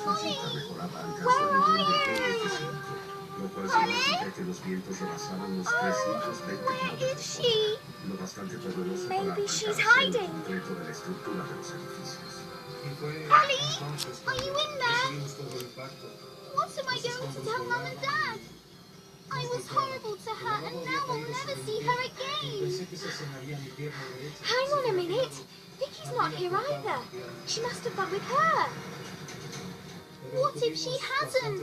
Polly, where are you? Polly? Oh, where is she? Maybe she's hiding. Polly, are you in there? What am I going to tell Mum and Dad? I was horrible to her and now I'll never see her again. Hang on a minute. Vicky's not here either. She must have gone with her. What if she hasn't?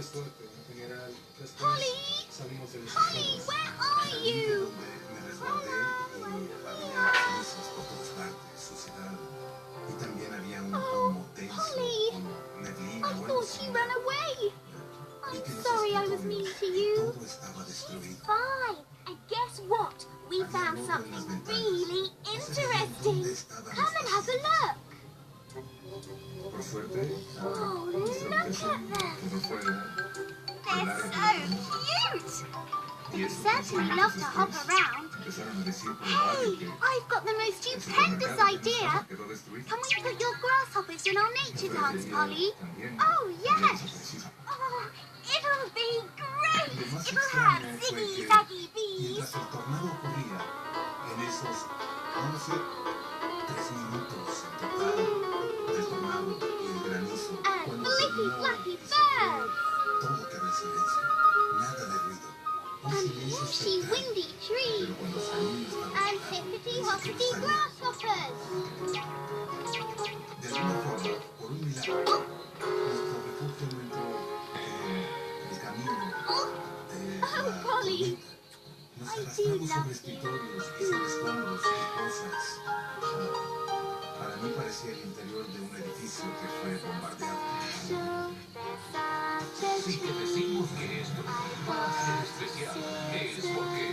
Polly! Polly, where are you? Oh, Polly! I thought you ran away. I'm sorry I was mean to you. It's fine. And guess what? We found something really interesting. Come and have a look. Oh, look at them. They're so cute. They certainly love to hop around. Hey, I've got the most stupendous idea. Can we put your grasshoppers in our nature dance, Polly? Oh, yes. Oh, it'll be great. It'll have ziggy zaggy bees. And flippy flappy birds. And whooshy windy trees. And hippity hoppity grasshoppers. Oh, Polly, I do love you. Para mí parecía el interior de un edificio que fue bombardeado. Si te decimos que esto va a ser especial, es porque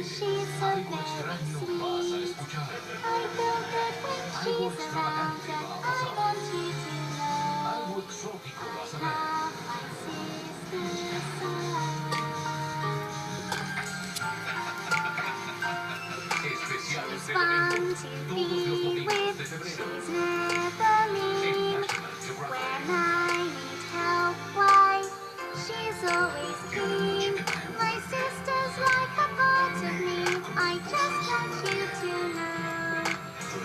algo extraño vas a escuchar. Algo extravagante va a pasar. Algo exótico vas a ver. Especiales de momento, todos los domingos de febrero. When I need help, why? She's always keen. My sister's like a part of me. I just want you to know.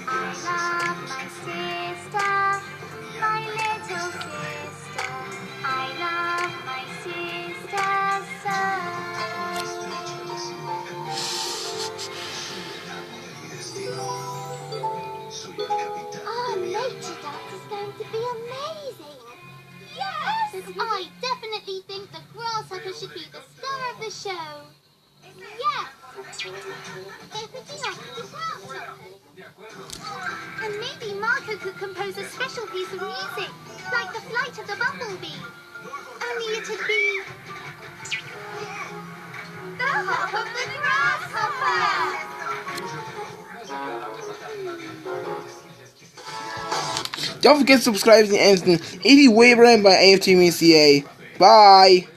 I love my sister, my little sister. I love my sister so. Our nature dance is going to be amazing. Yes! I definitely think the grasshopper should be the star of the show. Yes! Hippity hoppity grasshopper. And maybe Marco could compose a special piece of music, like the flight of the bumblebee. Only it'd be the hop of the grasshopper! Don't forget to subscribe to Angelina. 80 Wave by AFTMCA. Bye.